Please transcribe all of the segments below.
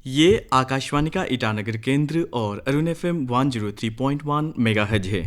ये आकाशवाणी का ईटानगर केंद्र और अरुण FM 103.1 मेगाहर्ट्ज है।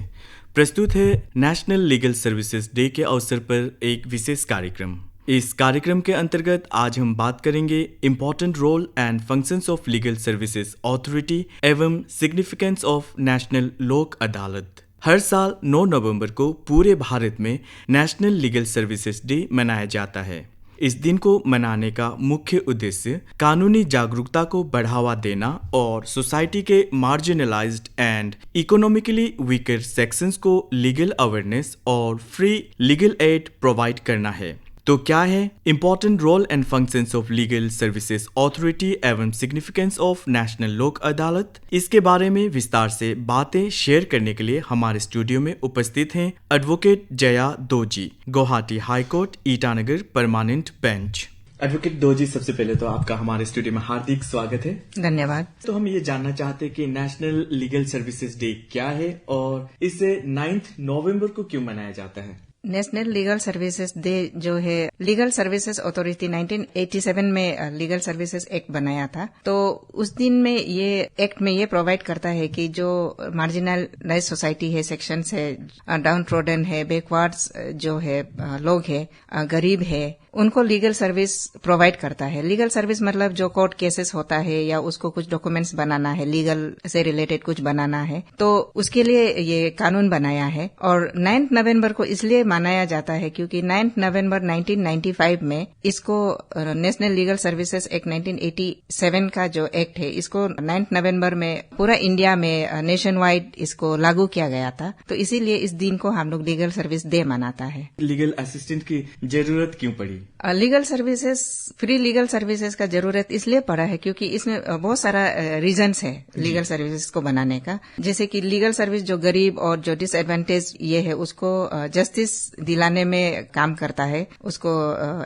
प्रस्तुत है नेशनल लीगल सर्विसेज डे के अवसर पर एक विशेष कार्यक्रम। इस कार्यक्रम के अंतर्गत आज हम बात करेंगे important role and functions of legal services authority एवं significance of national Lok Adalat. हर साल 9 नवंबर को पूरे भारत में नेशनल लीगल सर्विसेज डे मनाया जाता है। इस दिन को मनाने का मुख्य उद्देश्य कानूनी जागरूकता को बढ़ावा देना और सोसाइटी के marginalized and economically weaker sections को लीगल अवेयरनेस और फ्री लीगल एड प्रोवाइड करना है। तो क्या है important role and functions of legal services authority एवं significance of national Lok Adalat, इसके बारे में विस्तार से बातें शेयर करने के लिए हमारे स्टूडियो में उपस्थित हैं advocate Jaya doji, Guwahati high court Itanagar permanent bench. Advocate doji, सबसे पहले तो आपका हमारे स्टूडियो में हार्दिक स्वागत है। धन्यवाद। तो हम ये जानना चाहते हैं कि नेशनल लीगल सर्विसेज डे क्या है और इसे 9 नवंबर को क्यों मनाया जाता है? नेशनल लीगल सर्विसेज डे जो है, लीगल सर्विसेज अथॉरिटी 1987 में लीगल सर्विसेज एक्ट बनाया था। तो उस दिन में ये एक्ट में ये प्रोवाइड करता है कि जो मार्जिनलाइज सोसाइटी है, सेक्शंस है, डाउन ट्रोडन है, बैकवर्ड्स जो है लोग है, गरीब है, उनको लीगल सर्विस प्रोवाइड करता है। लीगल सर्विस मतलब जो कोर्ट केसेस होता है या उसको कुछ डॉक्यूमेंट्स बनाना है, लीगल से रिलेटेड कुछ बनाना है, तो उसके लिए ये कानून बनाया है। और 9 नवंबर को इसलिए मनाया जाता है क्योंकि 9 नवंबर 1995 में इसको नेशनल लीगल सर्विसेज एक्ट 1987 का जो एक्ट है, इसको 9 नवंबर में पूरा इंडिया में नेशन वाइड इसको लागू किया गया था। तो इसीलिए इस दिन को हम लोग लीगल सर्विस डे मनाता है। लीगल असिस्टेंट की जरूरत क्यों पड़ी? Legal services, free legal services का जरूरत इसलिए पड़ा है क्योंकि इसमें बहुत सारा रीजंस है लीगल सर्विसेज को बनाने का। जैसे कि लीगल सर्विस जो गरीब और जो डिसएडवांटेज ये है उसको जस्टिस दिलाने में काम करता है, उसको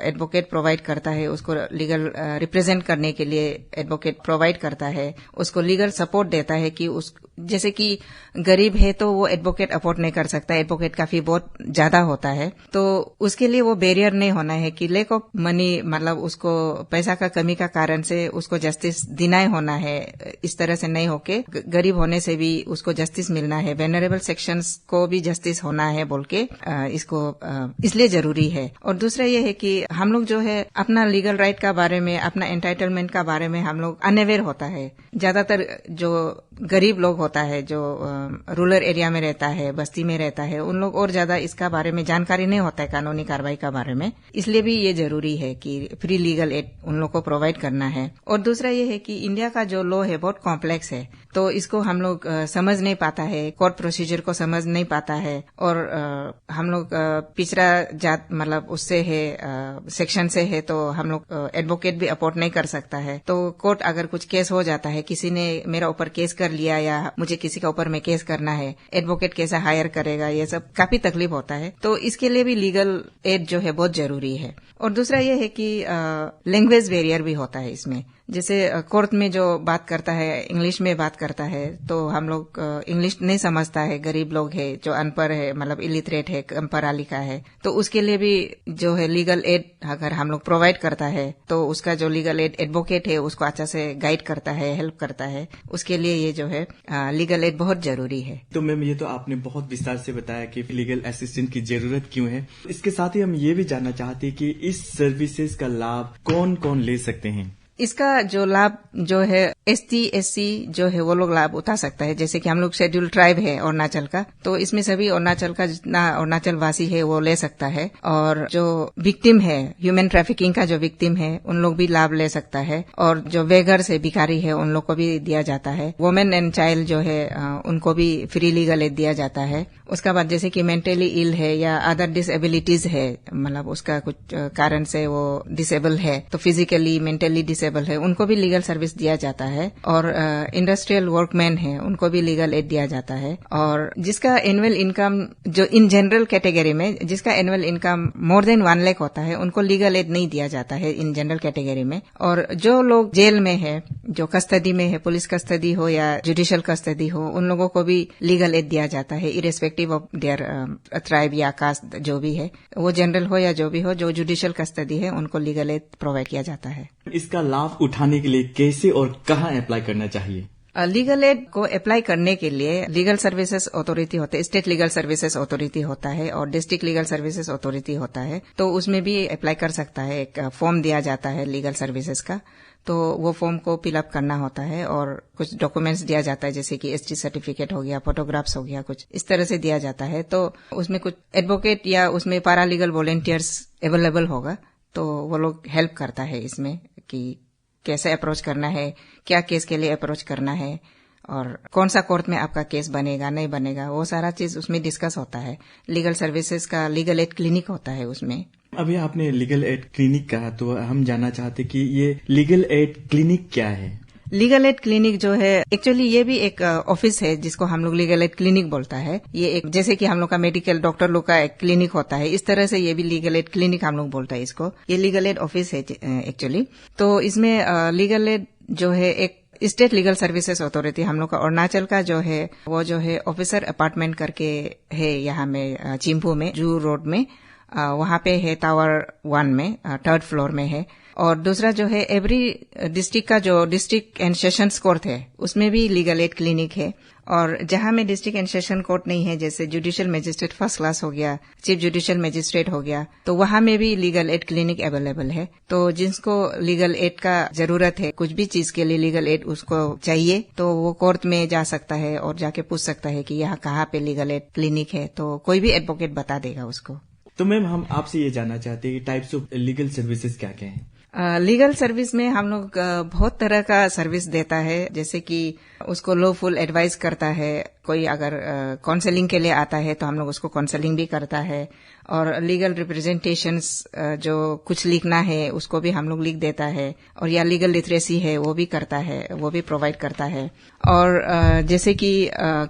एडवोकेट प्रोवाइड करता है, उसको लीगल रिप्रेजेंट करने के लिए एडवोकेट प्रोवाइड करता है, उसको लीगल सपोर्ट देता है कि जैसे कि गरीब है तो वो एडवोकेट अफोर्ड नहीं कर सकता, एडवोकेट काफी बहुत ज्यादा होता है, तो उसके लिए वो बैरियर नहीं होना है कि लैक ऑफ मनी, मतलब उसको पैसा का कमी का कारण से उसको जस्टिस डिनाई होना है। इस तरह से नहीं होके गरीब होने से भी उसको जस्टिस मिलना है, वेनरेबल सेक्शंस को भी जस्टिस होना है बोल के इसको इसलिए जरूरी है। और दूसरा ये है कि हम लोग जो है अपना लीगल राइट का बारे में, अपना एंटाइटलमेंट का बारे में हम लोग अनअवेयर होता है। ज्यादातर जो गरीब लोग होता है, जो रूरल एरिया में रहता है, बस्ती में रहता है, उन लोग और ज्यादा इसका बारे में जानकारी नहीं होता है, कानूनी कार्रवाई का बारे में। इसलिए भी ये जरूरी है कि फ्री लीगल एड उन लोग को प्रोवाइड करना है। और दूसरा ये है कि इंडिया का जो लॉ है बहुत कॉम्प्लेक्स है, तो इसको हम लोग समझ नहीं पाता है, कोर्ट प्रोसीजर को समझ नहीं पाता है। और हम लोग पिछड़ा जात मतलब उससे है, सेक्शन से है, तो हम लोग एडवोकेट भी अफोर्ड नहीं कर सकता है। तो कोर्ट अगर कुछ केस हो जाता है, किसी ने मेरा ऊपर केस कर लिया या मुझे किसी का ऊपर में केस करना है, एडवोकेट कैसा हायर करेगा, ये सब काफी तकलीफ होता है। तो इसके लिए भी लीगल एड जो है बहुत जरूरी है। और दूसरा ये है कि लैंग्वेज बैरियर भी होता है इसमें। जैसे कोर्ट में जो बात करता है, इंग्लिश में बात करता है, तो हम लोग इंग्लिश नहीं समझता है, गरीब लोग है, जो अनपढ़ है, मतलब इलिटरेट है, कम पढ़ा लिखा है, तो उसके लिए भी जो है लीगल एड अगर हम लोग प्रोवाइड करता है, तो उसका जो लीगल एड एडवोकेट है उसको अच्छा से गाइड करता है, हेल्प करता है। उसके लिए ये जो है लीगल एड बहुत जरूरी है। तो मैम, ये तो आपने बहुत विस्तार से बताया कि लीगल असिस्टेंट की जरूरत क्यों है। इसके साथ ही हम ये भी जानना चाहते हैं कि इस सर्विसेज का लाभ कौन कौन ले सकते हैं? इसका जो लाभ जो है ST SC जो है वो लोग लाभ उठा सकता है। जैसे कि हम लोग शेड्यूल ट्राइब है अरुणाचल का, तो इसमें सभी अरुणाचल का जितना अरुणाचल वासी है वो ले सकता है। और जो विक्टिम है, ह्यूमन ट्रैफिकिंग का जो विक्टिम है, उन लोग भी लाभ ले सकता है। और जो बेगर्स है, भिखारी है, उन लोग को भी दिया जाता है। वुमेन एंड चाइल्ड जो है उनको भी फ्री लीगल एड दिया जाता है। उसका बाद जैसे कि मेंटली इल है या अदर डिसेबिलिटीज है, मतलब उसका कुछ कारण से वो डिसेबल है, तो फिजिकली मेंटली डिसेबल है, उनको भी लीगल सर्विस दिया जाता है। है, और इंडस्ट्रियल वर्कमैन है उनको भी लीगल एड दिया जाता है। और जिसका एनुअल इनकम जो इन जनरल कैटेगरी में जिसका annual income more than 1 lakh होता है उनको लीगल एड नहीं दिया जाता है इन जनरल कैटेगरी में। और जो लोग जेल में है, जो कस्टडी में है, पुलिस कस्टडी हो या जुडिशियल कस्टडी हो, उन लोगों को भी लीगल एड दिया जाता है इरेस्पेक्टिव ऑफ देयर ट्राइब या कास्ट जो भी है, वो जनरल हो या जो भी हो, जो जुडिशियल कस्टडी है उनको लीगल एड प्रोवाइड किया जाता है। इसका लाभ उठाने के लिए कैसे और कहाँ अप्लाई करना चाहिए? लीगल एड को अप्लाई करने के लिए लीगल सर्विसेज अथॉरिटी होता है, स्टेट लीगल सर्विसेज अथॉरिटी होता है और डिस्ट्रिक्ट लीगल सर्विसेज अथॉरिटी होता है, तो उसमें भी अप्लाई कर सकता है। एक फॉर्म दिया जाता है लीगल सर्विसेज का, तो वो फॉर्म को फिलअप करना होता है और कुछ डॉक्यूमेंट्स दिया जाता है, जैसे कि एसटी सर्टिफिकेट हो गया, फोटोग्राफ्स हो गया, कुछ इस तरह से दिया जाता है। तो उसमें कुछ एडवोकेट या उसमें पैरालीगल वॉलंटियर्स अवेलेबल होगा, तो वो लोग हेल्प करता है इसमें कि कैसे अप्रोच करना है, क्या केस के लिए अप्रोच करना है और कौन सा कोर्ट में आपका केस बनेगा नहीं बनेगा, वो सारा चीज उसमें डिस्कस होता है। लीगल सर्विसेज का लीगल एड क्लिनिक होता है उसमें। अभी आपने लीगल एड क्लिनिक कहा, तो हम जानना चाहते कि ये लीगल एड क्लिनिक क्या है? लीगल एड क्लिनिक जो है एक्चुअली ये भी एक ऑफिस है जिसको हम लोग लीगल एड क्लिनिक बोलता है। ये एक जैसे कि हम लोग का मेडिकल डॉक्टर लोग का एक क्लिनिक होता है, इस तरह से ये भी लीगल एड क्लिनिक हम लोग बोलता है इसको। ये लीगल एड ऑफिस है एक्चुअली। तो इसमें लीगल एड जो है एक स्टेट लीगल सर्विसेज अथॉरिटी हम लोग का अरुणाचल का जो है वो जो है ऑफिसर अपार्टमेंट करके है यहाँ में चिंपू में जू रोड में, वहां पे है टावर 1 में 3rd फ्लोर में है। और दूसरा जो है एवरी डिस्ट्रिक्ट का जो डिस्ट्रिक्ट एंड सेशंस कोर्ट है उसमें भी लीगल एड क्लिनिक है। और जहां में डिस्ट्रिक्ट एंड सेशन कोर्ट नहीं है, जैसे जुडिशियल मजिस्ट्रेट फर्स्ट क्लास हो गया, चीफ जुडिशियल मजिस्ट्रेट हो गया, तो वहां में भी लीगल एड क्लिनिक अवेलेबल है। तो जिसको लीगल एड का जरूरत है, कुछ भी चीज के लिए लीगल एड उसको चाहिए, तो वो कोर्ट में जा सकता है और जाके पूछ सकता है कि यहाँ कहाँ पे लीगल एड क्लिनिक है, तो कोई भी एडवोकेट बता देगा उसको। तो मैम हम आपसे ये जानना चाहते हैं कि टाइप्स ऑफ लीगल सर्विसेज क्या क्या हैं? लीगल सर्विस में हम लोग बहुत तरह का सर्विस देता है, जैसे कि उसको लॉफुल एडवाइस करता है। कोई अगर काउंसलिंग के लिए आता है तो हम लोग उसको काउंसलिंग भी करता है। और लीगल रिप्रेजेंटेशंस जो कुछ लिखना है उसको भी हम लोग लिख देता है। और या लीगल लिटरेसी है वो भी करता है, वो भी प्रोवाइड करता है। और जैसे कि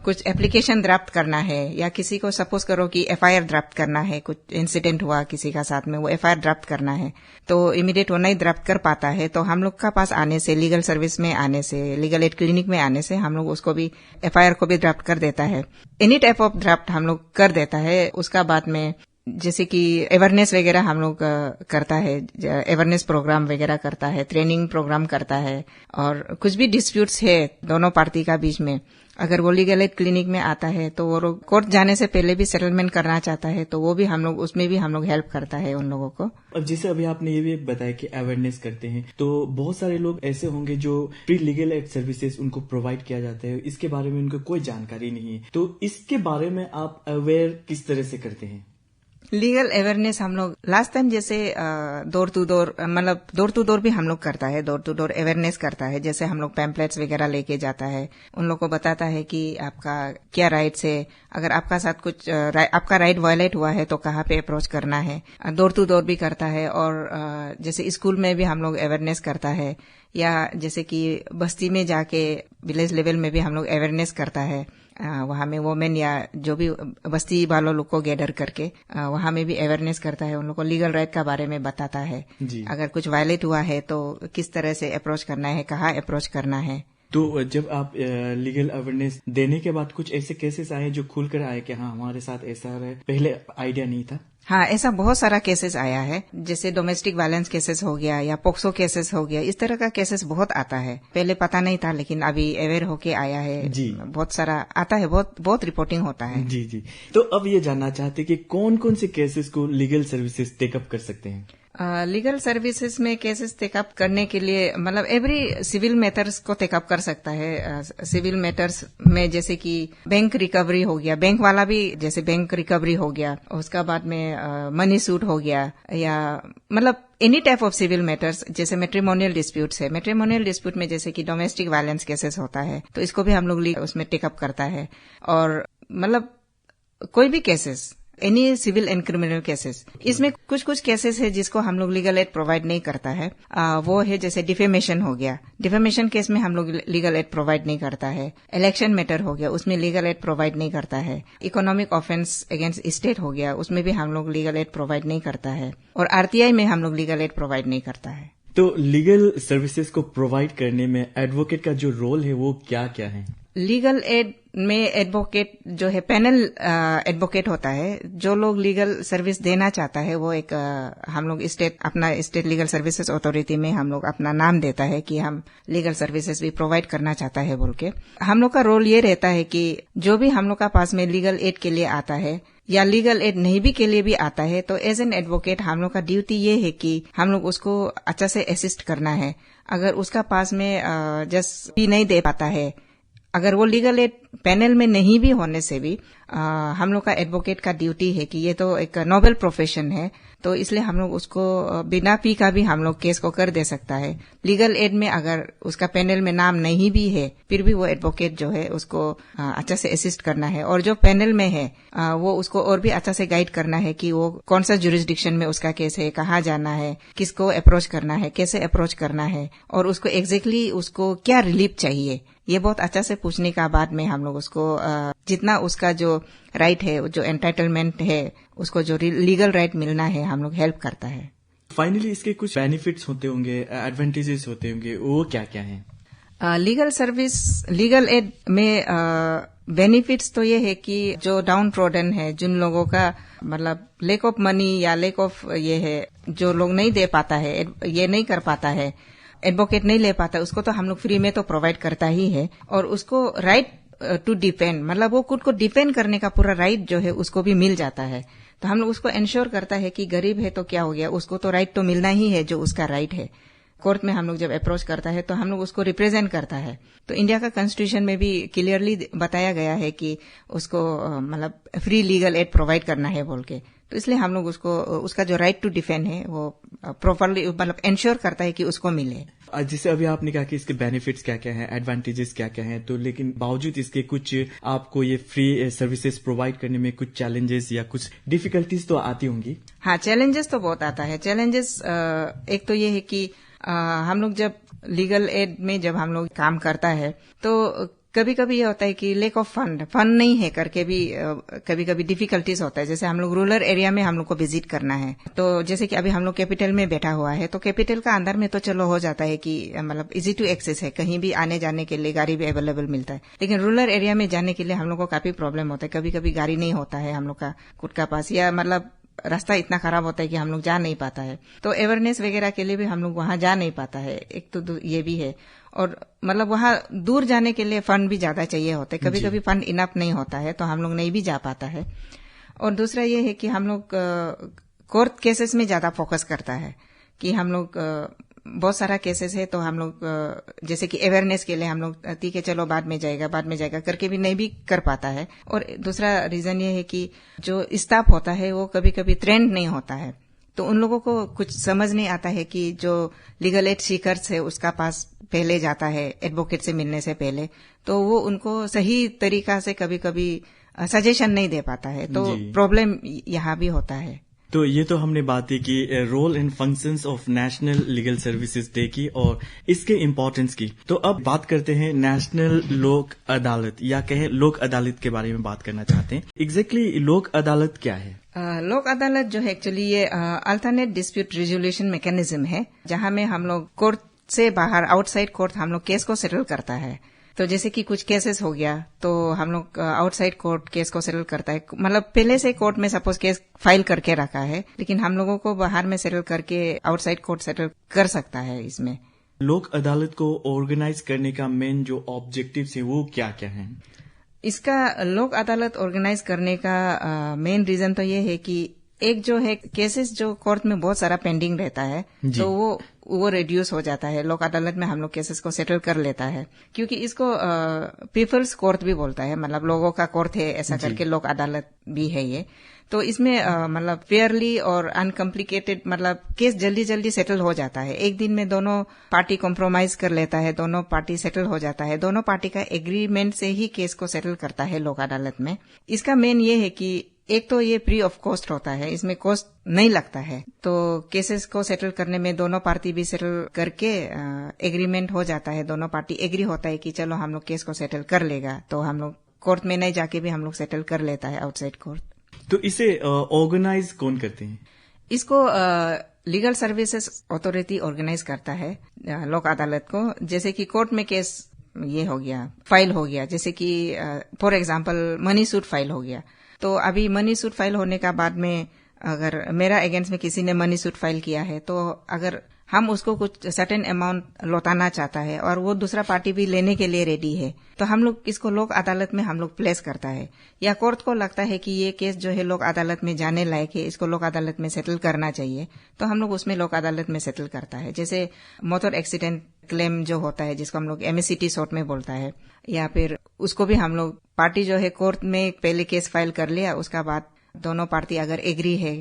कुछ एप्लीकेशन ड्राफ्ट करना है या किसी को सपोज करो कि एफआईआर ड्राफ्ट करना है, कुछ इंसिडेंट हुआ किसी का साथ में, वो एफआईआर ड्राफ्ट करना है, तो इमीडिएट वो नहीं ड्राफ्ट कर पाता है, तो हम लोग का पास आने से, लीगल सर्विस में आने से, लीगल एड क्लिनिक में आने से हम लोग उसको भी एफआईआर को भी ड्राफ्ट कर देता है। एनी टाइप ऑफ ड्राफ्ट हम लोग कर देता है। उसका बाद में जैसे कि अवेयरनेस वगैरह हम लोग करता है, अवेयरनेस प्रोग्राम वगैरह करता है, ट्रेनिंग प्रोग्राम करता है। और कुछ भी डिस्प्यूट्स है दोनों पार्टी का बीच में, अगर वो लीगल एड क्लिनिक में आता है तो वो कोर्ट जाने से पहले भी सेटलमेंट करना चाहता है, तो वो भी हम लोग उसमें भी हम लोग हेल्प करता है उन लोगों को। अब जैसे अभी आपने ये भी बताया कि अवेयरनेस करते हैं, तो बहुत सारे लोग ऐसे होंगे जो प्री लीगल एड सर्विसेज उनको प्रोवाइड किया जाता है, इसके बारे में उनको कोई जानकारी नहीं है, तो इसके बारे में आप अवेयर किस तरह से करते हैं? लीगल अवेयरनेस हम लोग लास्ट टाइम जैसे डोर टू डोर, मतलब डोर टू डोर भी हम लोग करता है, डोर टू डोर अवेयरनेस करता है। जैसे हम लोग पैम्पलेट्स वगैरह लेके जाता है, उन लोग को बताता है कि आपका क्या राइट्स है, अगर आपका साथ कुछ आपका राइट वायलेट हुआ है तो कहाँ पे अप्रोच करना है। डोर टू डोर भी करता है। और जैसे स्कूल में भी हम लोग अवेयरनेस करता है, या जैसे कि बस्ती में जाके विलेज लेवल में भी हम लोग अवेयरनेस करता है। वहां में वोमेन या जो भी बस्ती वालों लोग को गैदर करके वहां में भी अवेयरनेस करता है, उन लोग को लीगल राइट का बारे में बताता है। अगर कुछ वायलेट हुआ है तो किस तरह से अप्रोच करना है, कहाँ अप्रोच करना है। तो जब आप लीगल अवेयरनेस देने के बाद कुछ ऐसे केसेस आए जो खुलकर आए कि हाँ हमारे साथ ऐसा है, पहले आइडिया नहीं था? हाँ, ऐसा बहुत सारा केसेस आया है, जैसे डोमेस्टिक वायलेंस केसेस हो गया या पोक्सो केसेस हो गया, इस तरह का केसेस बहुत आता है। पहले पता नहीं था लेकिन अभी अवेयर होके आया है जी। बहुत सारा आता है, बहुत रिपोर्टिंग होता है। जी जी। तो अब ये जानना चाहते कि कौन कौन से केसेस को लीगल सर्विसेज टेकअप कर सकते हैं? लीगल सर्विसेज में केसेस टेकअप करने के लिए मतलब एवरी सिविल मैटर्स को टेकअप कर सकता है। सिविल मैटर्स में जैसे कि बैंक रिकवरी हो गया, बैंक वाला भी जैसे बैंक रिकवरी हो गया, उसका बाद में मनी सूट हो गया, या मतलब any type of civil matters. जैसे मैट्रिमोनियल डिस्प्यूट्स है, मैट्रिमोनियल डिस्प्यूट में जैसे कि डोमेस्टिक वायलेंस केसेस होता है, तो इसको भी हम लोग उसमें टेकअप करता है। और मतलब कोई भी cases any civil and criminal cases. इसमें कुछ कुछ केसेस है जिसको हम लोग लीगल एड प्रोवाइड नहीं करता है। वो है जैसे डिफेमेशन हो गया, डिफेमेशन केस में हम लोग लीगल एड प्रोवाइड नहीं करता है। इलेक्शन मैटर हो गया, उसमें लीगल एड प्रोवाइड नहीं करता है। इकोनॉमिक ऑफेंस अगेंस्ट स्टेट हो गया, उसमें भी हम लोग लीगल एड प्रोवाइड नहीं करता है। और आरटीआई में हम लोग लीगल एड प्रोवाइड नहीं करता है। तो लीगल सर्विसेज को प्रोवाइड करने में एडवोकेट का जो रोल है वो क्या क्या है? लीगल एड में एडवोकेट जो है पैनल एडवोकेट होता है। जो लोग लीगल सर्विस देना चाहता है वो एक हम लोग अपना स्टेट लीगल सर्विसेज अथॉरिटी में हम लोग अपना नाम देता है कि हम लीगल सर्विसेज भी प्रोवाइड करना चाहता है बोल के। हम लोग का रोल ये रहता है कि जो भी हम लोग का पास में लीगल एड के लिए आता है या लीगल एड नहीं भी के लिए भी आता है, तो एज एन एडवोकेट हम लोग का ड्यूटी ये है कि हम लोग उसको अच्छा से असिस्ट करना है। अगर उसका पास में जस्ट भी नहीं दे पाता है, अगर वो लीगल एड पैनल में नहीं भी होने से भी हम लोग का एडवोकेट का ड्यूटी है कि ये तो एक नोबल प्रोफेशन है, तो इसलिए हम लोग उसको बिना फी का भी हम लोग केस को कर दे सकता है। लीगल एड में अगर उसका पैनल में नाम नहीं भी है, फिर भी वो एडवोकेट जो है उसको अच्छा से असिस्ट करना है। और जो पैनल में है वो उसको और भी अच्छा से गाइड करना है कि वो कौन सा जुरिस्डिक्शन में उसका केस है, कहाँ जाना है, किसको अप्रोच करना है, कैसे अप्रोच करना है, और उसको एग्जैक्टली उसको क्या रिलीफ चाहिए, ये बहुत अच्छा से पूछने का बाद में हम लोग उसको जितना उसका जो राइट है, जो एंटाइटलमेंट है, उसको जो लीगल राइट मिलना है, हम लोग हेल्प करता है। फाइनली इसके कुछ बेनिफिट्स होते होंगे, एडवांटेजेस होते होंगे, वो क्या क्या हैं? लीगल सर्विस, लीगल एड में बेनिफिट्स तो ये है कि जो डाउन ट्रोडन है, जिन लोगों का मतलब लैक ऑफ मनी या लैक ऑफ ये है, जो लोग नहीं दे पाता है, ये नहीं कर पाता है, एडवोकेट नहीं ले पाता, उसको तो हम लोग फ्री में तो प्रोवाइड करता ही है। और उसको राइट टू डिफेंड, मतलब वो खुद को डिफेंड करने का पूरा राइट जो है उसको भी मिल जाता है। तो हम लोग उसको इंश्योर करता है कि गरीब है तो क्या हो गया, उसको तो राइट तो मिलना ही है जो उसका राइट है। कोर्ट में हम लोग जब अप्रोच करता है तो हम लोग उसको रिप्रेजेंट करता है। तो इंडिया का कॉन्स्टिट्यूशन में भी क्लियरली बताया गया है कि उसको मतलब फ्री लीगल एड प्रोवाइड करना है बोल के। तो इसलिए हम लोग उसको उसका जो राइट टू डिफेंड है वो प्रॉपरली मतलब इंश्योर करता है कि उसको मिले। जैसे अभी आपने कहा कि इसके बेनिफिट्स क्या क्या हैं, एडवांटेजेस क्या क्या हैं, तो लेकिन बावजूद इसके कुछ आपको ये फ्री सर्विसेज प्रोवाइड करने में कुछ चैलेंजेस या कुछ डिफिकल्टीज तो आती होंगी? हाँ, चैलेंजेस तो बहुत आता है। चैलेंजेस एक तो ये है कि हम लोग जब लीगल एड में जब हम लोग काम करता है तो कभी कभी ये होता है कि लैक ऑफ फंड नहीं है करके भी कभी कभी डिफिकल्टीज होता है। जैसे हम लोग रूरल एरिया में हम लोग को विजिट करना है, तो जैसे कि अभी हम लोग कैपिटल में बैठा हुआ है, तो कैपिटल का अंदर में तो चलो हो जाता है कि मतलब इजी टू एक्सेस है, कहीं भी आने जाने के लिए गाड़ी भी अवेलेबल मिलता है। लेकिन रूरल एरिया में जाने के लिए हम लोग को काफी प्रॉब्लम होता है। कभी कभी गाड़ी नहीं होता है हम लोग का खुद का पास, या मतलब रास्ता इतना खराब होता है कि हम लोग जा नहीं पाता है। तो अवेयरनेस वगैरह के लिए भी हम लोग वहां जा नहीं पाता है। एक तो ये भी है, और मतलब वहां दूर जाने के लिए फंड भी ज्यादा चाहिए होते हैं। कभी कभी फंड इनफ नहीं होता है, तो हम लोग नहीं भी जा पाता है। और दूसरा ये है कि हम लोग कोर्ट केसेस में ज्यादा फोकस करता है कि हम लोग बहुत सारा केसेस है, तो हम लोग जैसे कि अवेयरनेस के लिए हम लोग ठीक है चलो बाद में जाएगा करके भी नहीं भी कर पाता है। और दूसरा रीजन ये है कि जो स्टाफ होता है वो कभी कभी ट्रेंड नहीं होता है, तो उन लोगों को कुछ समझ नहीं आता है कि जो लीगल एड सीकर्स है उसका पास पहले जाता है एडवोकेट से मिलने से पहले, तो वो उनको सही तरीका से कभी कभी सजेशन नहीं दे पाता है। तो प्रॉब्लम यहाँ भी होता है। तो ये तो हमने बात की role and functions of national legal services day की और इसके इम्पोर्टेंस की। तो अब बात करते हैं नेशनल लोक अदालत या कहें लोक अदालत के बारे में बात करना चाहते हैं। एग्जैक्टली लोक अदालत क्या है? लोक अदालत जो है एक्चुअली ये अल्टरनेट डिस्प्यूट रेजोल्यूशन मैकेनिज्म है, जहां में हम लोग कोर्ट से बाहर आउटसाइड कोर्ट हम लोग केस को सेटल करता है। तो जैसे कि कुछ केसेस हो गया तो हम लोग आउटसाइड कोर्ट केस को सेटल करता है। मतलब पहले से कोर्ट में सपोज केस फाइल करके रखा है, लेकिन हम लोगों को बाहर में सेटल करके आउटसाइड कोर्ट सेटल कर सकता है। इसमें लोक अदालत को ऑर्गेनाइज करने का मेन जो ऑब्जेक्टिव्स है वो क्या क्या है? इसका लोक अदालत ऑर्गेनाइज करने का मेन रीजन तो ये है कि एक जो है केसेस जो कोर्ट में बहुत सारा पेंडिंग रहता है, तो वो रिड्यूस हो जाता है। लोक अदालत में हम लोग केसेस को सेटल कर लेता है, क्योंकि इसको पीपल्स कोर्ट भी बोलता है, मतलब लोगों का कोर्ट है ऐसा करके लोक अदालत भी है ये। तो इसमें मतलब फेयरली और अनकॉम्प्लिकेटेड मतलब केस जल्दी जल्दी सेटल हो जाता है। एक दिन में दोनों पार्टी कॉम्प्रोमाइज कर लेता है, दोनों पार्टी सेटल हो जाता है, दोनों पार्टी का एग्रीमेंट से ही केस को सेटल करता है लोक अदालत में। इसका मेन ये है कि एक तो ये फ्री ऑफ कॉस्ट होता है, इसमें कॉस्ट नहीं लगता है, तो केसेस को सेटल करने में दोनों पार्टी भी सेटल करके एग्रीमेंट हो जाता है, दोनों पार्टी एग्री होता है कि चलो हम लोग केस को सेटल कर लेगा, तो हम लोग कोर्ट में नहीं जाके भी हम लोग सेटल कर लेता है आउटसाइड कोर्ट। तो इसे ऑर्गेनाइज कौन करते हैं? इसको लीगल सर्विसेज अथॉरिटी ऑर्गेनाइज करता है लोक अदालत को। जैसे कि कोर्ट में केस ये हो गया, फाइल हो गया, जैसे कि for example money suit file हो गया, तो अभी मनी सूट फाइल होने का बाद में अगर मेरा अगेंस्ट में किसी ने मनी सूट फाइल किया है, तो अगर हम उसको कुछ सर्टेन अमाउंट लौटाना चाहता है और वो दूसरा पार्टी भी लेने के लिए रेडी है, तो हम लोग इसको लोक अदालत में हम लोग प्लेस करता है, या कोर्ट को लगता है कि ये केस जो है लोक अदालत में जाने लायक है, इसको लोक अदालत में सेटल करना चाहिए, तो हम लोग उसमें लोक अदालत में सेटल करता है। जैसे मोटर एक्सीडेंट क्लेम जो होता है, जिसको हम लोग MACT शॉर्ट में बोलता है, या फिर उसको भी हम लोग पार्टी जो है कोर्ट में पहले केस फाइल कर लिया, उसका बाद दोनों पार्टी अगर एग्री है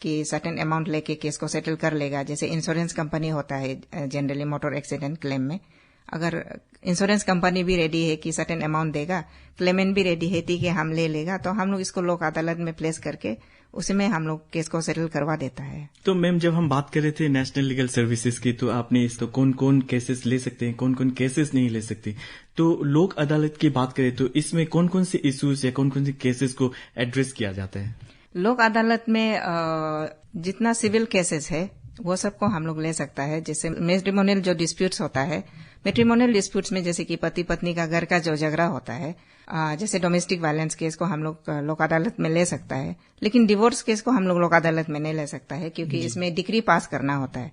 कि सर्टेन अमाउंट लेके केस को सेटल कर लेगा, जैसे इंश्योरेंस कंपनी होता है जनरली मोटर एक्सीडेंट क्लेम में, अगर इंश्योरेंस कंपनी भी रेडी है कि सर्टेन अमाउंट देगा, क्लेमेंट भी रेडी है कि हम ले लेगा, तो हम लोग इसको लोक अदालत में प्लेस करके उसी में हम लोग केस को सेटल करवा देता है। तो मैम, जब हम बात कर रहे थे नेशनल लीगल सर्विसेज की, तो आपने इस तो कौन कौन केसेस ले सकते हैं, कौन कौन केसेस नहीं ले सकते, तो लोक अदालत की बात करें तो इसमें कौन कौन से इश्यूज या कौन कौन से केसेस को एड्रेस किया जाता है? लोक अदालत में जितना सिविल केसेस है वो सबको हम लोग ले सकता है। जैसे मैट्रिमोनियल जो डिस्प्यूट्स होता है, मैट्रिमोनियल डिस्प्यूट्स में जैसे कि पति पत्नी का घर का जो झगड़ा होता है, जैसे डोमेस्टिक वायलेंस केस को हम लोग लोक अदालत में ले सकता है, लेकिन डिवोर्स केस को हम लोग लोक अदालत में नहीं ले सकता है, क्योंकि इसमें डिक्री पास करना होता है।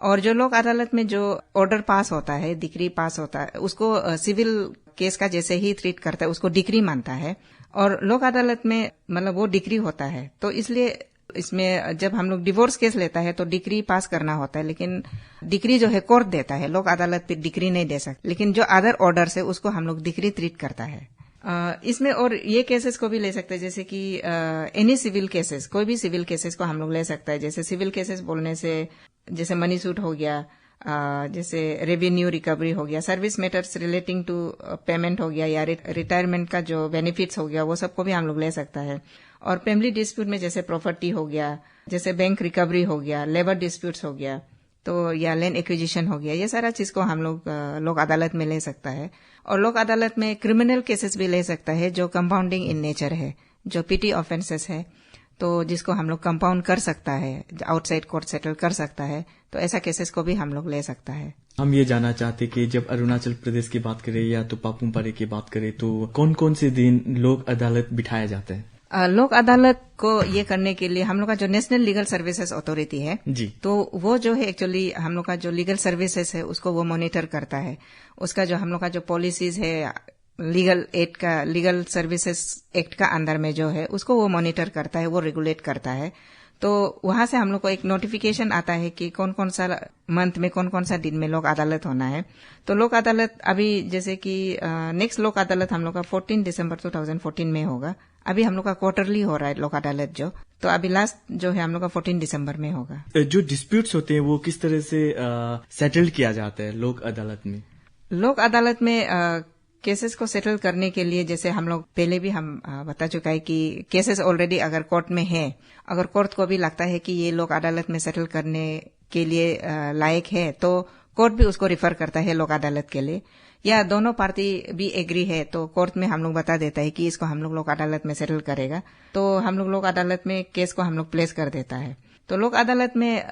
और जो लोक अदालत में जो ऑर्डर पास होता है, डिक्री पास होता है, उसको सिविल केस का जैसे ही ट्रीट करता है, उसको डिक्री मानता है, और लोक अदालत में मतलब वो डिक्री होता है। तो इसलिए इसमें जब हम लोग डिवोर्स केस लेता है तो डिक्री पास करना होता है, लेकिन डिक्री जो है कोर्ट देता है, लोक अदालत पे डिक्री नहीं दे सकते, लेकिन जो अदर ऑर्डर्स है उसको हम लोग डिक्री ट्रीट करता है। इसमें और ये केसेस को भी ले सकते हैं, जैसे कि एनी सिविल केसेस, कोई भी सिविल केसेस को हम लोग ले सकता है। जैसे सिविल केसेस बोलने से जैसे मनी सूट हो गया, जैसे रेवेन्यू रिकवरी हो गया, service matters relating to payment हो गया, या रिटायरमेंट का जो बेनिफिट्स हो गया, वो सबको भी हम लोग ले सकता है। और फैमिली डिस्प्यूट में जैसे प्रॉपर्टी हो गया, जैसे बैंक रिकवरी हो गया, लेबर डिस्प्यूट्स हो गया, तो या लैंड एक्विजिशन हो गया, ये सारा चीज को हम लोग लोक अदालत में ले सकता है। और लोक अदालत में क्रिमिनल केसेस भी ले सकता है जो कंपाउंडिंग इन नेचर है, जो पिटी ऑफेंसेस है, तो जिसको हम लोग कंपाउंड कर सकता है, आउटसाइड कोर्ट सेटल कर सकता है, तो ऐसा केसेस को भी हम लोग ले सकता है। हम ये जानना चाहते कि जब अरुणाचल प्रदेश की बात करें या तो पापुम पारे की बात करें, तो कौन कौन से दिन लोक अदालत बिठाया जाता है? लोक अदालत को ये करने के लिए हम लोग का जो नेशनल लीगल सर्विसेज अथॉरिटी है जी, तो वो जो है एक्चुअली हम लोग का जो लीगल सर्विसेज है उसको वो मॉनिटर करता है। उसका जो हम लोग का जो पॉलिसीज है लीगल एड का, लीगल सर्विसेज एक्ट का अंदर में जो है उसको वो मॉनिटर करता है, वो रेगुलेट करता है। तो वहां से हम लोग को एक नोटिफिकेशन आता है कि कौन कौन सा मंथ में कौन कौन सा दिन में लोक अदालत होना है। तो लोक अदालत अभी जैसे कि नेक्स्ट लोक अदालत हम लोग का 14 दिसंबर 2014 में होगा। अभी हम लोग का क्वार्टरली हो रहा है लोक अदालत जो, तो अभी लास्ट जो है हम लोग का 14 दिसंबर में होगा। जो डिस्प्यूट्स होते हैं वो किस तरह से सेटल किया जाता है लोक अदालत में? लोक अदालत में केसेस को सेटल करने के लिए जैसे हम लोग पहले भी हम बता चुका है कि केसेस ऑलरेडी अगर कोर्ट में है, अगर कोर्ट को भी लगता है कि ये लोक अदालत में सेटल करने के लिए लायक है, तो कोर्ट भी उसको रिफर करता है लोक अदालत के लिए, या दोनों पार्टी भी एग्री है तो कोर्ट में हम लोग बता देता है कि इसको हम लोग लोक अदालत में सेटल करेगा, तो हम लोग लोक अदालत में केस को हम लोग प्लेस कर देता है। तो लोक अदालत में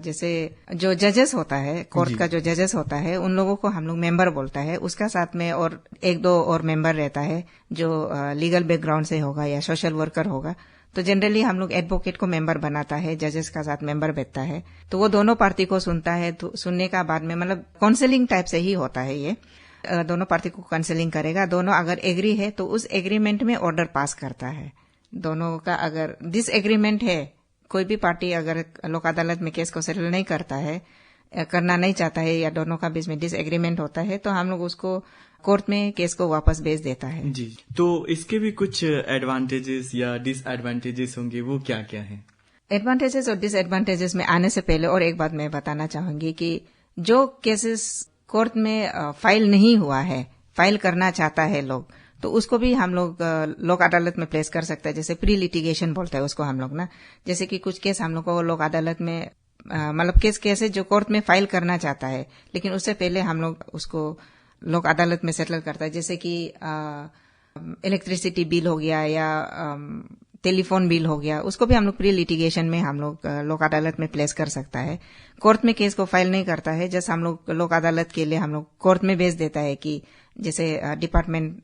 जैसे जो जजेस होता है, कोर्ट का जो जजेस होता है, उन लोगों को हम लोग मेंबर बोलता है, उसका साथ में और एक दो और मेंबर रहता है जो लीगल बैकग्राउंड से होगा या सोशल वर्कर होगा। तो जनरली हम लोग एडवोकेट को मेंबर बनाता है, जजेस का साथ मेंबर बैठता है, तो वो दोनों पार्टी को सुनता है। तो सुनने का बाद में मतलब काउंसलिंग टाइप से ही होता है ये, दोनों पार्टी को काउंसलिंग करेगा, दोनों अगर एग्री है तो उस एग्रीमेंट में ऑर्डर पास करता है। दोनों का अगर डिसएग्रीमेंट है, कोई भी पार्टी अगर लोक अदालत में केस को सेटल नहीं करता है, करना नहीं चाहता है, या दोनों का बीच में डिसएग्रीमेंट होता है, तो हम लोग उसको कोर्ट में केस को वापस भेज देता है। जी, तो इसके भी कुछ एडवांटेजेस या डिसएडवांटेजेस होंगे, वो क्या क्या हैं? एडवांटेजेस और डिसएडवांटेजेस में आने से पहले और एक बात मैं बताना चाहूंगी कि जो केसेस कोर्ट में फाइल नहीं हुआ है, फाइल करना चाहता है लोग, तो उसको भी हम लोग लोक अदालत में प्लेस कर सकते हैं। जैसे प्री लिटिगेशन बोलते हैं उसको हम लोग ना, जैसे कि कुछ केस हम लोग को लोक अदालत में मतलब केस है जो कोर्ट में फाइल करना चाहता है, लेकिन उससे पहले हम लोग उसको लोक अदालत में सेटल करता है। जैसे कि इलेक्ट्रिसिटी बिल हो गया या टेलीफोन बिल हो गया, उसको भी हम लोग प्री लिटिगेशन में हम लोग लोक अदालत में प्लेस कर सकता है। कोर्ट में केस को फाइल नहीं करता है, जैसे हम लोग लोक अदालत के लिए हम लोग कोर्ट में भेज देता है कि जैसे डिपार्टमेंट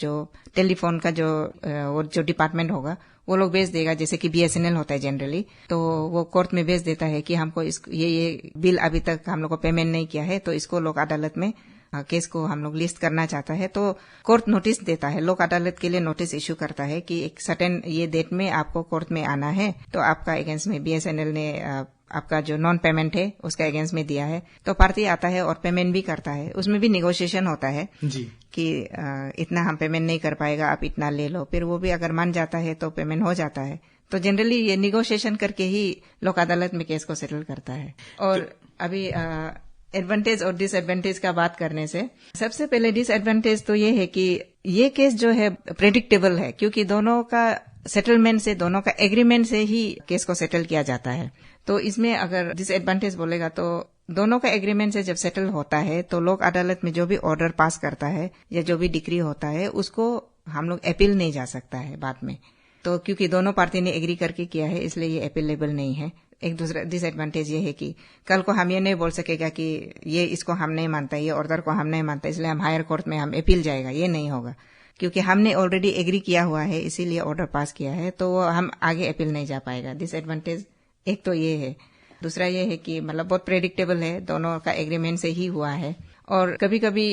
जो टेलीफोन का जो डिपार्टमेंट होगा वो लोग भेज देगा, जैसे कि BSNL होता है जनरली, तो वो कोर्ट में भेज देता है कि हमको ये बिल अभी तक हम लोग को पेमेंट नहीं किया है, तो इसको लोक अदालत में केस को हम लोग लिस्ट करना चाहता है। तो कोर्ट नोटिस देता है, लोक अदालत के लिए नोटिस इश्यू करता है कि एक सर्टेन ये डेट में आपको कोर्ट में आना है, तो आपका अगेंस्ट में BSNL ने आपका जो नॉन पेमेंट है उसका अगेंस्ट में दिया है, तो पार्टी आता है और पेमेंट भी करता है। उसमें भी निगोशिएशन होता है जी कि इतना हम पेमेंट नहीं कर पाएगा, आप इतना ले लो, फिर वो भी अगर मान जाता है तो पेमेंट हो जाता है। तो जनरली ये निगोशिएशन करके ही लोक अदालत में केस को सेटल करता है। और अभी एडवांटेज और डिसएडवांटेज का बात करने से सबसे पहले डिसएडवांटेज तो ये है कि ये केस जो है प्रेडिक्टेबल है, क्योंकि दोनों का सेटलमेंट से, दोनों का एग्रीमेंट से ही केस को सेटल किया जाता है। तो इसमें अगर डिसएडवांटेज बोलेगा तो दोनों का एग्रीमेंट से जब सेटल होता है तो लोक अदालत में जो भी ऑर्डर पास करता है या जो भी डिक्री होता है उसको हम लोग अपील नहीं जा सकता है बाद में, तो क्योंकि दोनों पार्टी ने एग्री करके किया है इसलिए ये अपीलेबल नहीं है। एक दूसरा डिसएडवांटेज ये है कि कल को हम ये नहीं बोल सकेगा कि ये इसको हम नहीं मानता, ये ऑर्डर को हम नहीं मानता, इसलिए हम हायर कोर्ट में हम अपील जाएगा, ये नहीं होगा, क्योंकि हमने ऑलरेडी एग्री किया हुआ है इसीलिए ऑर्डर पास किया है, तो हम आगे अपील नहीं जा पाएगा। डिसएडवांटेज एक तो ये है। दूसरा ये है कि मतलब बहुत प्रेडिक्टेबल है, दोनों का एग्रीमेंट से ही हुआ है। और कभी कभी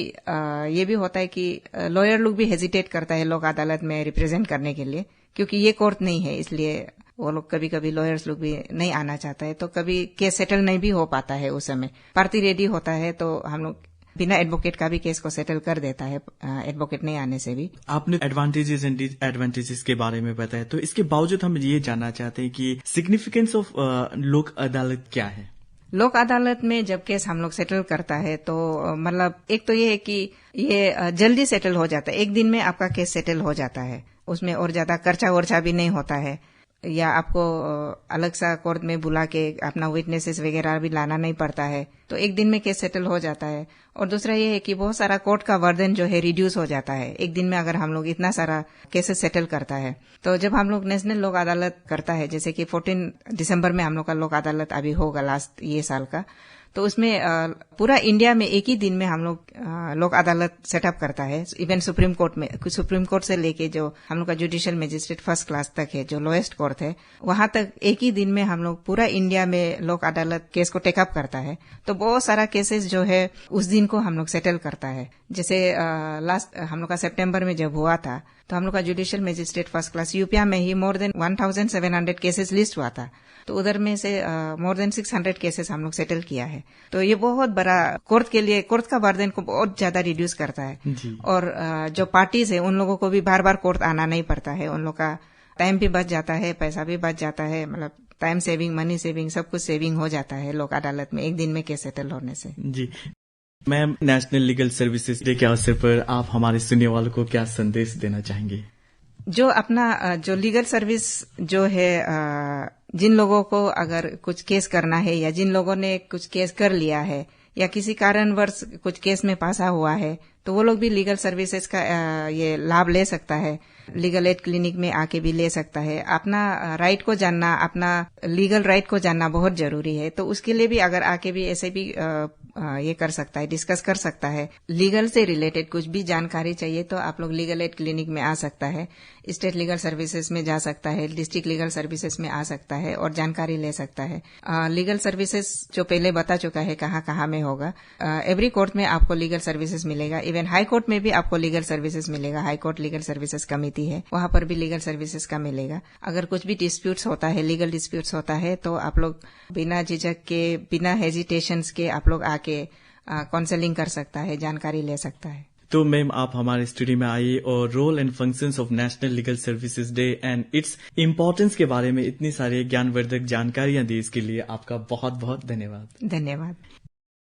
ये भी होता है कि लॉयर लोग भी हेजिटेट करता है लोक अदालत में रिप्रेजेंट करने के लिए, क्योंकि ये कोर्ट नहीं है, इसलिए वो लोग कभी कभी लॉयर्स लोग भी नहीं आना चाहता है, तो कभी केस सेटल नहीं भी हो पाता है। उस समय पार्टी रेडी होता है तो हम लोग बिना एडवोकेट का भी केस को सेटल कर देता है, एडवोकेट नहीं आने से भी। आपने एडवांटेजेस एंड डिसएडवांटेजेस के बारे में बताया, तो इसके बावजूद हम ये जानना चाहते हैं कि सिग्निफिकेंस ऑफ लोक अदालत क्या है। लोक अदालत में जब केस हम लोग सेटल करता है तो मतलब एक तो ये है कि ये जल्दी सेटल हो जाता है, एक दिन में आपका केस सेटल हो जाता है, उसमें और ज्यादा खर्चा वर्चा भी नहीं होता है, या आपको अलग सा कोर्ट में बुला के अपना विटनेसेस वगैरह भी लाना नहीं पड़ता है, तो एक दिन में केस सेटल हो जाता है। और दूसरा ये है कि बहुत सारा कोर्ट का बर्डन जो है रिड्यूस हो जाता है एक दिन में, अगर हम लोग इतना सारा केसेस सेटल करता है। तो जब हम लोग नेशनल लोक अदालत करता है, जैसे कि 14 दिसंबर में हम लोग का लोक अदालत अभी होगा लास्ट ये साल का, तो उसमें पूरा इंडिया में एक ही दिन में हम लोग लोक अदालत सेटअप करता है। इवन सुप्रीम कोर्ट में, सुप्रीम कोर्ट से लेके जो हम लोग का जुडिशियल मजिस्ट्रेट फर्स्ट क्लास तक है, जो लोएस्ट कोर्ट है, वहां तक एक ही दिन में हम लोग पूरा इंडिया में लोक अदालत केस को टेकअप करता है। तो बहुत सारा केसेस जो है उस दिन को हम लोग सेटल करता है। जैसे लास्ट हम लोग का सितंबर में जब हुआ था तो हम लोग का जुडिशियल मजिस्ट्रेट फर्स्ट क्लास यूपीआ में ही मोर देन 1700 केसेस लिस्ट हुआ था, तो उधर में से मोर देन 600 केसेस हम लोग सेटल किया है। तो ये बहुत बड़ा कोर्ट के लिए, कोर्ट का बर्डन को बहुत ज्यादा रिड्यूस करता है। और जो पार्टीज है उन लोगों को भी बार बार कोर्ट आना नहीं पड़ता है, उन लोग का टाइम भी बच जाता है, पैसा भी बच जाता है, मतलब टाइम सेविंग, मनी सेविंग, सब कुछ सेविंग हो जाता है लोक अदालत में एक दिन में केस सेटल होने से। जी ma'am, national legal services day के अवसर पर आप हमारे सुनने वालों को क्या संदेश देना चाहेंगे? जो अपना जो लीगल सर्विस जो है, जिन लोगों को अगर कुछ केस करना है या जिन लोगों ने कुछ केस कर लिया है या किसी कारणवश कुछ केस में फंसा हुआ है, तो वो लोग भी लीगल सर्विसेज का ये लाभ ले सकता है। लीगल एड क्लिनिक में आके भी ले सकता है। अपना राइट को जानना, अपना लीगल राइट को जानना बहुत जरूरी है, तो उसके लिए भी अगर आके भी ऐसे भी ये कर सकता है, डिस्कस कर सकता है। लीगल से रिलेटेड कुछ भी जानकारी चाहिए तो आप लोग लीगल एड क्लिनिक में आ सकता है, स्टेट लीगल सर्विसेज में जा सकता है, डिस्ट्रिक्ट लीगल सर्विसेज में आ सकता है और जानकारी ले सकता है। लीगल सर्विसेज जो पहले बता चुका है कहाँ कहाँ में होगा, एवरी कोर्ट में आपको लीगल सर्विसेज मिलेगा। इवन हाई कोर्ट में भी आपको लीगल सर्विसेज मिलेगा, high court legal services committee है, वहां पर भी लीगल सर्विसेज का मिलेगा। अगर कुछ भी डिस्प्यूट्स होता है, लीगल डिस्प्यूट्स होता है, तो आप लोग बिना झिझक के, बिना हेजिटेशंस के आप लोग आके काउंसलिंग कर सकता है, जानकारी ले सकता है। तो मैम, आप हमारे स्टूडियो में आइए और role and functions of national legal services day and its importance के बारे में इतनी सारी ज्ञानवर्धक जानकारियां दी, इसके लिए आपका बहुत बहुत धन्यवाद। धन्यवाद।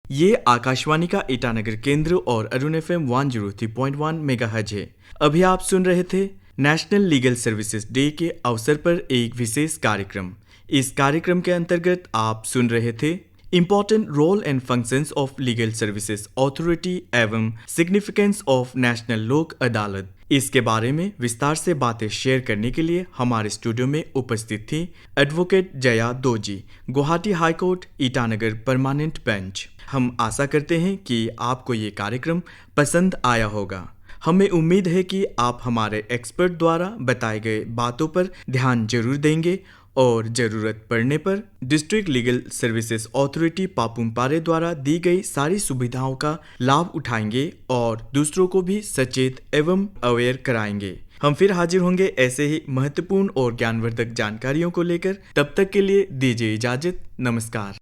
ये आकाशवाणी का ईटानगर केंद्र और अरुण FM 103.1 मेगाहर्ट्ज है। अभी आप सुन रहे थे नेशनल लीगल सर्विसेज डे के अवसर पर एक विशेष कार्यक्रम। इस कार्यक्रम के अंतर्गत आप सुन रहे थे important role and functions of legal services authority एवं significance of national Lok Adalat. इसके बारे में विस्तार से बातें शेयर करने के लिए हमारे स्टूडियो में उपस्थित थी advocate Jaya doji, Guwahati high court Itanagar permanent bench. हम आशा करते हैं कि आपको ये कार्यक्रम पसंद आया होगा। हमें उम्मीद है कि आप हमारे एक्सपर्ट द्वारा बताए गए बातों पर ध्यान जरूर देंगे और ज़रूरत पड़ने पर district legal services authority Papum Pare द्वारा दी गई सारी सुविधाओं का लाभ उठाएंगे और दूसरों को भी सचेत एवं अवेयर कराएंगे। हम फिर हाजिर होंगे ऐसे ही महत्वपूर्ण और ज्ञानवर्धक जानकारियों को लेकर। तब तक के लिए दीजिए इजाजत। नमस्कार।